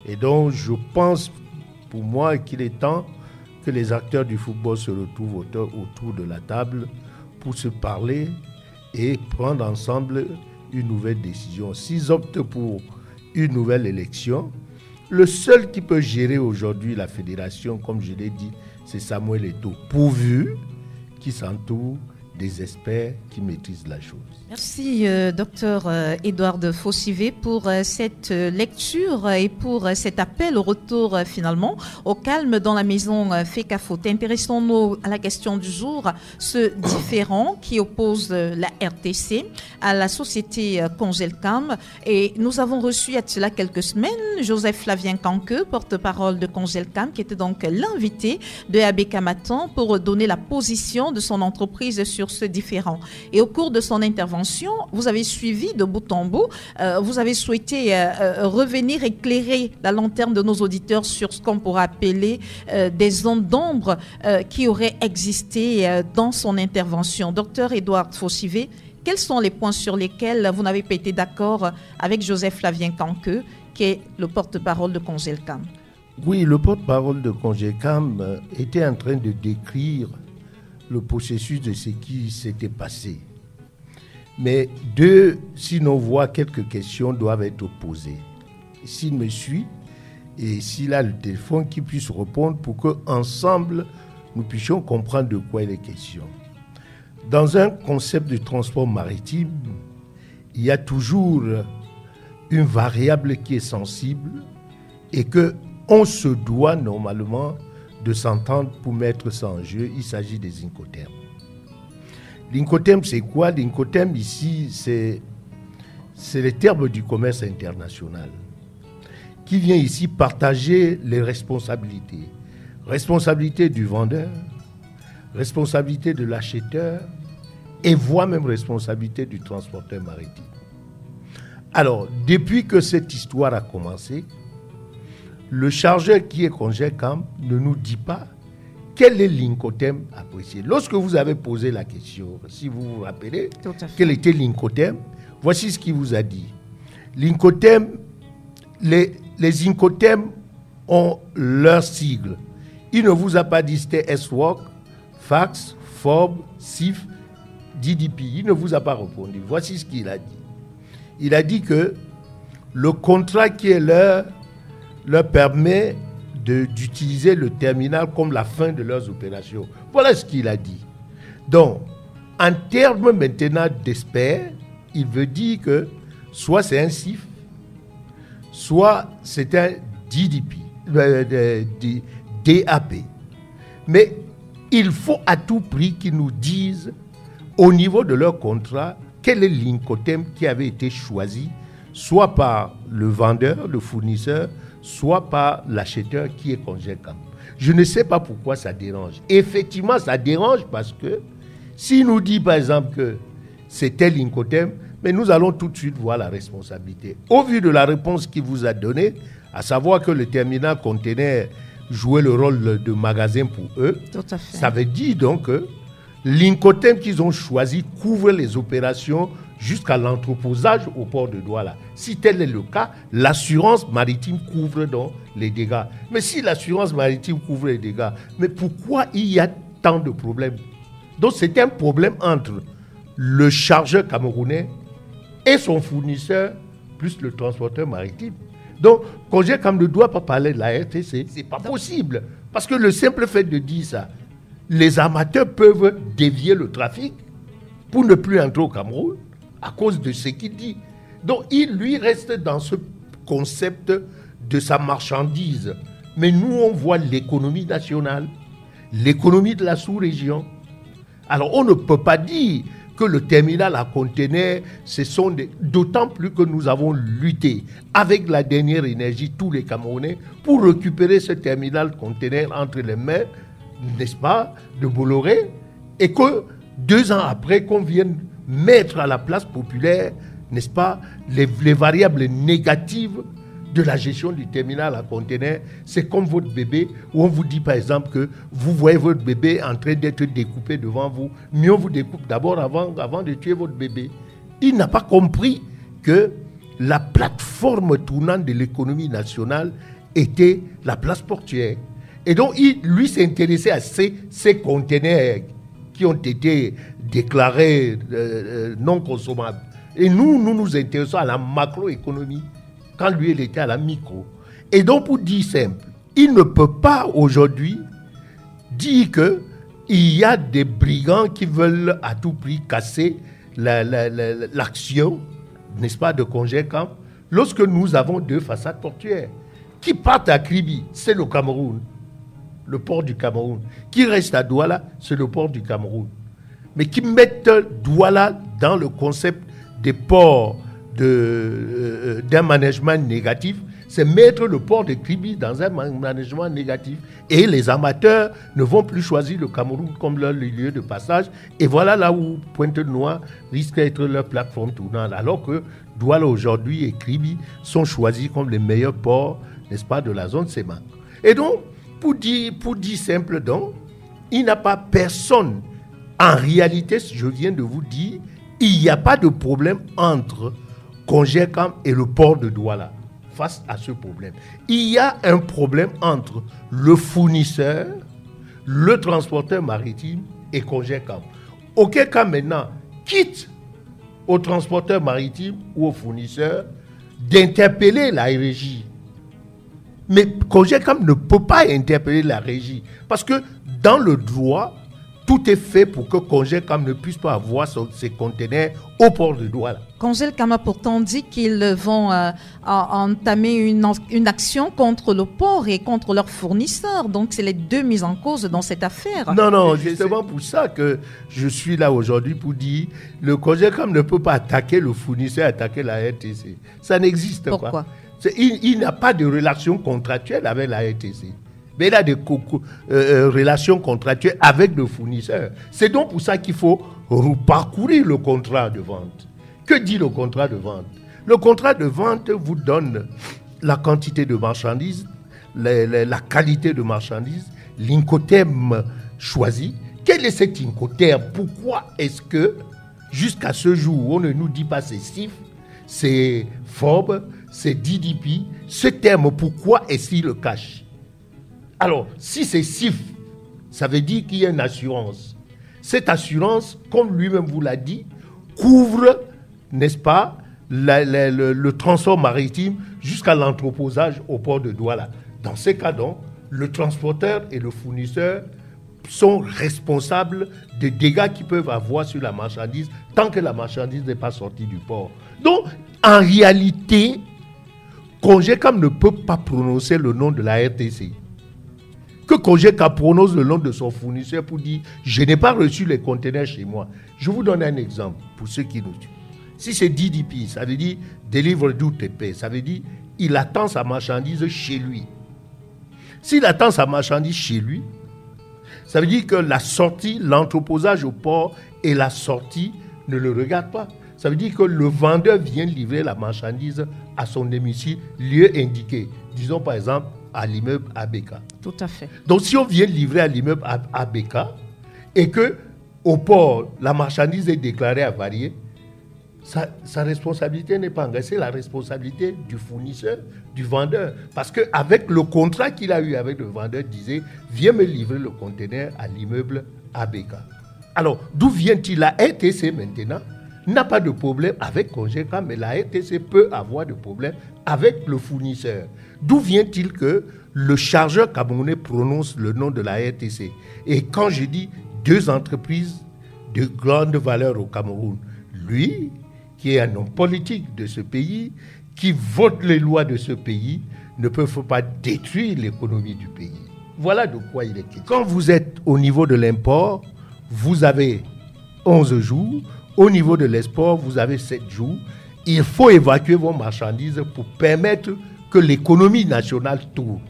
Et donc, je pense, pour moi, qu'il est temps que les acteurs du football se retrouvent autour de la table pour se parler et prendre ensemble une nouvelle décision. S'ils optent pour une nouvelle élection, le seul qui peut gérer aujourd'hui la fédération, comme je l'ai dit, c'est Samuel Eto'o, pourvu qu'il s'entoure des experts qui maîtrisent la chose. Merci, docteur Edouard Fossivé, pour cette lecture et pour cet appel au retour finalement au calme dans la maison FECAFOOT. Intéressons-nous à la question du jour, ce différend qui oppose la RTC à la société Congelcam. Et nous avons reçu il y a cela quelques semaines Joseph Flavien Canqueux, porte-parole de Congelcam, qui était donc l'invité de Abbé Camatan pour donner la position de son entreprise sur ce différend. Et au cours de son intervention, vous avez suivi de bout en bout, vous avez souhaité revenir éclairer la lanterne de nos auditeurs sur ce qu'on pourrait appeler des zones d'ombre qui auraient existé dans son intervention. Docteur Edouard Fossivé, quels sont les points sur lesquels vous n'avez pas été d'accord avec Joseph Flavien Canqueux, qui est le porte-parole de Congelcam? Oui, le porte-parole de Congelcam était en train de décrire le processus de ce qui s'était passé. Mais si l'on voit, quelques questions doivent être posées. S'il me suit et s'il a le téléphone, qu'il puisse répondre pour qu'ensemble, nous puissions comprendre de quoi il est question. Dans un concept de transport maritime, il y a toujours une variable qui est sensible et qu'on se doit normalement de s'entendre pour mettre ça en jeu. Il s'agit des Incoterms. L'Incoterm, c'est quoi? L'Incoterm, ici, c'est les termes du commerce international qui vient ici partager les responsabilités. Responsabilité du vendeur, responsabilité de l'acheteur et voire même responsabilité du transporteur maritime. Alors, depuis que cette histoire a commencé, le chargeur qui est Congelcam ne nous dit pas quel est l'Incoterm apprécié. Lorsque vous avez posé la question, si vous vous rappelez, quel était l'Incoterm, voici ce qu'il vous a dit. L'Incoterm, les Incoterms ont leur sigle. Il ne vous a pas dit c'était SWOC, FACS, FOB, CIF, DDP. Il ne vous a pas répondu. Voici ce qu'il a dit. Il a dit que le contrat qui est leur permet d'utiliser le terminal comme la fin de leurs opérations. Voilà ce qu'il a dit. Donc, en termes maintenant d'experts, il veut dire que soit c'est un CIF, soit c'est un DDP, DAP. Mais il faut à tout prix qu'ils nous disent, au niveau de leur contrat, quel est l'Incoterm qui avait été choisi, soit par le vendeur, le fournisseur, soit par l'acheteur qui est Congelcam. Je ne sais pas pourquoi ça dérange. Effectivement, ça dérange parce que s'il nous dit par exemple que c'était l'Incoterm, mais nous allons tout de suite voir la responsabilité. Au vu de la réponse qu'il vous a donnée, à savoir que le terminal conteneur jouait le rôle de magasin pour eux, tout à fait. Ça veut dire donc que l'Incoterm qu'ils ont choisi couvre les opérations jusqu'à l'entreposage au port de Douala. Si tel est le cas, l'assurance maritime couvre donc les dégâts. Mais si l'assurance maritime couvre les dégâts, mais pourquoi il y a tant de problèmes? Donc c'est un problème entre le chargeur camerounais et son fournisseur, plus le transporteur maritime. Donc, Congelcam ne doit pas parler de la RTC, c'est pas possible. Parce que le simple fait de dire ça, les amateurs peuvent dévier le trafic pour ne plus entrer au Cameroun à cause de ce qu'il dit. Donc, il lui reste dans ce concept de sa marchandise. Mais nous, on voit l'économie nationale, l'économie de la sous-région. Alors, on ne peut pas dire que le terminal à conteneurs, d'autant plus que nous avons lutté avec la dernière énergie, tous les Camerounais, pour récupérer ce terminal conteneur entre les mains, n'est-ce pas, de Bolloré, et que 2 ans après, qu'on vienne mettre à la place populaire, n'est-ce pas, les variables négatives de la gestion du terminal à conteneurs. C'est comme votre bébé, où on vous dit par exemple que vous voyez votre bébé en train d'être découpé devant vous, mais on vous découpe d'abord avant de tuer votre bébé. Il n'a pas compris que la plateforme tournante de l'économie nationale était la place portuaire. Et donc, lui s'est intéressé à ces conteneurs qui ont été déclarés non consommables. Et nous intéressons à la macroéconomie, quand lui, il était à la micro. Et donc, pour dire simple, il ne peut pas aujourd'hui dire qu'il y a des brigands qui veulent à tout prix casser l'action, n'est-ce pas, de Congé-Camp, lorsque nous avons 2 façades portuaires. Qui partent à Kribi, c'est le Cameroun, le port du Cameroun. Qui reste à Douala, c'est le port du Cameroun. Mais qui mettent Douala dans le concept des ports d'un management négatif, c'est mettre le port de Kribi dans un management négatif. Et les amateurs ne vont plus choisir le Cameroun comme leur lieu de passage. Et voilà là où Pointe-Noire risque d'être leur plateforme tournante. Alors que Douala aujourd'hui et Kribi sont choisis comme les meilleurs ports, n'est-ce pas, de la zone CEMAC. Et donc, pour dire simple, donc, il n'y a pas personne. En réalité, je viens de vous dire, il n'y a pas de problème entre Congé-Camp et le port de Douala. Face à ce problème, il y a un problème entre le fournisseur, le transporteur maritime et Congé-Camp. Auquel cas maintenant, quitte au transporteur maritime ou au fournisseur d'interpeller la régie. Mais Congé-Camp ne peut pas interpeller la régie parce que dans le droit, tout est fait pour que Congé-Camp ne puisse pas avoir ses conteneurs au port de Douala. Congé-Camp a pourtant dit qu'ils vont entamer une action contre le port et contre leurs fournisseurs. Donc, c'est les 2 mises en cause dans cette affaire. Non, justement pour ça que je suis là aujourd'hui pour dire le Congé-Camp ne peut pas attaquer le fournisseur, attaquer la RTC. Ça n'existe pas. Pourquoi ? Il n'a pas de relation contractuelle avec la RTC. Mais il a des relations contractuelles avec le fournisseur. C'est donc pour ça qu'il faut parcourir le contrat de vente. Que dit le contrat de vente? Le contrat de vente vous donne la quantité de marchandises, la qualité de marchandises, l'incoterm choisi. Quel est cet incoterm? Pourquoi est-ce que, jusqu'à ce jour, on ne nous dit pas c'est CIF, c'est FOB, c'est DDP? Ce terme, pourquoi est-ce qu'il le cache? Alors, si c'est CIF, ça veut dire qu'il y a une assurance. Cette assurance, comme lui-même vous l'a dit, couvre, n'est-ce pas, le transport maritime jusqu'à l'entreposage au port de Douala. Dans ces cas, donc, le transporteur et le fournisseur sont responsables des dégâts qu'ils peuvent avoir sur la marchandise tant que la marchandise n'est pas sortie du port. Donc, en réalité, Congé-Camp ne peut pas prononcer le nom de la RTC. Que Congé-Camp prononce le nom de son fournisseur pour dire « je n'ai pas reçu les conteneurs chez moi ». Je vous donne un exemple pour ceux qui nous suivent. Si c'est DDP, ça veut dire « deliver do TP », ça veut dire « il attend sa marchandise chez lui ». S'il attend sa marchandise chez lui, ça veut dire que la sortie, l'entreposage au port et la sortie ne le regardent pas. Ça veut dire que le vendeur vient livrer la marchandise à son domicile, lieu indiqué. Disons par exemple à l'immeuble ABK. Tout à fait. Donc si on vient livrer à l'immeuble ABK et que au port, la marchandise est déclarée avariée, sa responsabilité n'est pas engagée, c'est la responsabilité du fournisseur, du vendeur. Parce qu'avec le contrat qu'il a eu avec le vendeur, il disait « viens me livrer le conteneur à l'immeuble ABK ». Alors, d'où vient-il? La RTC maintenant n'a pas de problème avec Congé-Camp, mais la RTC peut avoir de problème avec le fournisseur. D'où vient-il que le chargeur camerounais prononce le nom de la RTC? Et quand je dis 2 entreprises de grande valeur au Cameroun, lui, qui est un homme politique de ce pays, qui vote les lois de ce pays, ne peut pas détruire l'économie du pays. Voilà de quoi il est question. Quand vous êtes au niveau de l'import, vous avez 11 jours. Au niveau de l'export, vous avez 7 jours. Il faut évacuer vos marchandises pour permettre que l'économie nationale tourne.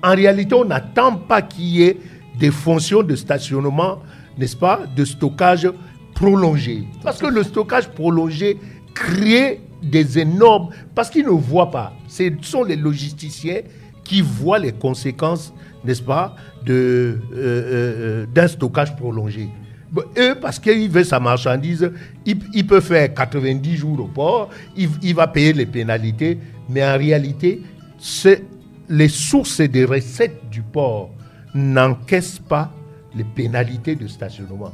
En réalité, on n'attend pas qu'il y ait des fonctions de stationnement, n'est-ce pas, de stockage prolongé. Parce que le stockage prolongé crée des énormes... Parce qu'ils ne voient pas. Ce sont les logisticiens qui voient les conséquences, n'est-ce pas, d'un stockage prolongé. Eux, parce qu'ils veulent sa marchandise, il peut faire 90 jours au port, il va payer les pénalités, mais en réalité, les sources des recettes du port n'encaissent pas les pénalités de stationnement.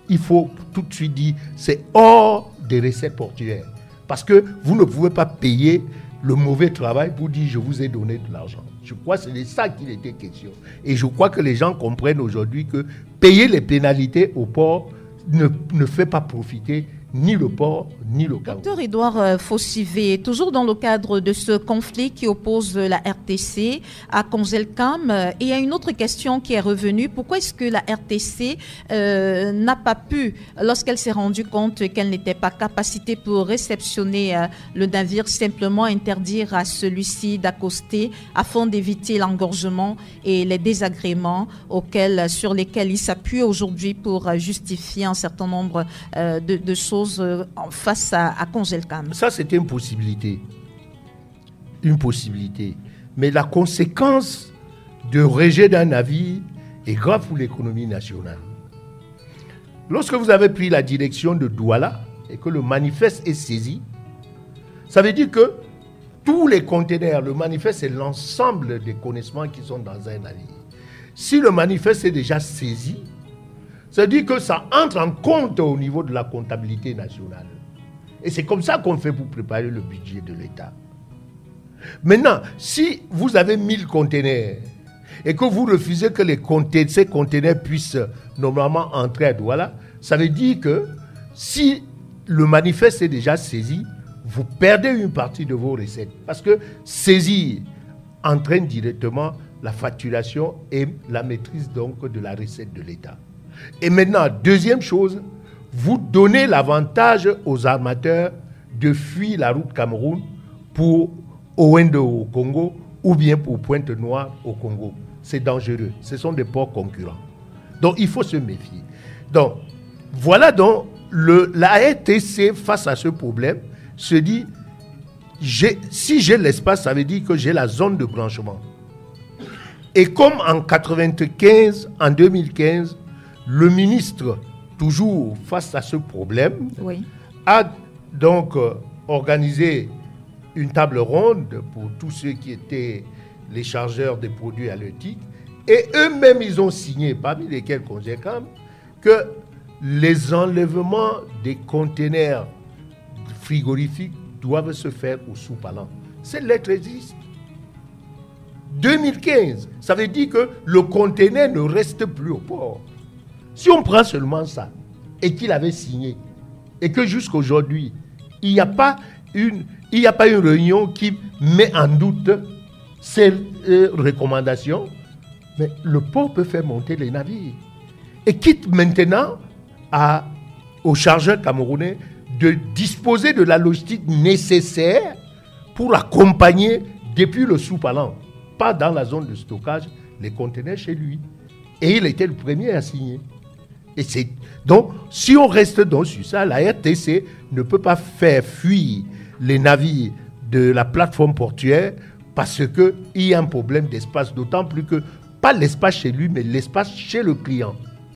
Il faut tout de suite dire, c'est hors des recettes portuaires. Parce que vous ne pouvez pas payer le mauvais travail pour dire je vous ai donné de l'argent. Je crois que c'est de ça qu'il était question. Et je crois que les gens comprennent aujourd'hui que payer les pénalités au port ne fait pas profiter ni le port, ni le Cameroun. Docteur Edouard Fossivé, toujours dans le cadre de ce conflit qui oppose la RTC à Congelcam, il y a une autre question qui est revenue. Pourquoi est-ce que la RTC n'a pas pu, lorsqu'elle s'est rendue compte qu'elle n'était pas capacitée pour réceptionner le navire, simplement interdire à celui-ci d'accoster afin d'éviter l'engorgement et les désagréments sur lesquels il s'appuie aujourd'hui pour justifier un certain nombre de choses face à Congelcam? Ça, c'était une possibilité. Une possibilité. Mais la conséquence de rejet d'un navire est grave pour l'économie nationale. Lorsque vous avez pris la direction de Douala et que le manifeste est saisi, ça veut dire que tous les conteneurs, le manifeste, c'est l'ensemble des connaissements qui sont dans un navire. Si le manifeste est déjà saisi, ça veut dire que ça entre en compte au niveau de la comptabilité nationale. Et c'est comme ça qu'on fait pour préparer le budget de l'État. Maintenant, si vous avez 1000 conteneurs et que vous refusez que ces conteneurs puissent normalement entrer à Douala, ça veut dire que si le manifeste est déjà saisi, vous perdez une partie de vos recettes. Parce que saisir entraîne directement la facturation et la maîtrise donc de la recette de l'État. Et maintenant, deuxième chose, vous donnez l'avantage aux armateurs de fuir la route Cameroun pour Owendo au Congo ou bien pour Pointe-Noire au Congo. C'est dangereux. Ce sont des ports concurrents. Donc, il faut se méfier. Donc, voilà donc la RTC face à ce problème se dit, si j'ai l'espace, ça veut dire que j'ai la zone de branchement. Et comme en 2015, le ministre, toujours face à ce problème, a donc organisé une table ronde pour tous ceux qui étaient les chargeurs des produits halieutiques. Et eux-mêmes, ils ont signé, parmi lesquels Congelcam, que les enlèvements des conteneurs frigorifiques doivent se faire au sous-palan. Cette lettre existe. 2015, ça veut dire que le conteneur ne reste plus au port. Si on prend seulement ça, et qu'il avait signé, et que jusqu'à aujourd'hui, il n'y a pas une réunion qui met en doute ces recommandations, mais le port peut faire monter les navires. Et quitte maintenant aux chargeurs camerounais de disposer de la logistique nécessaire pour accompagner depuis le sous-palan, pas dans la zone de stockage, les conteneurs chez lui. Et il était le premier à signer. Donc, si on reste sur ça, la RTC ne peut pas faire fuir les navires de la plateforme portuaire parce qu'il y a un problème d'espace, d'autant plus que, pas l'espace chez lui, mais l'espace chez le client.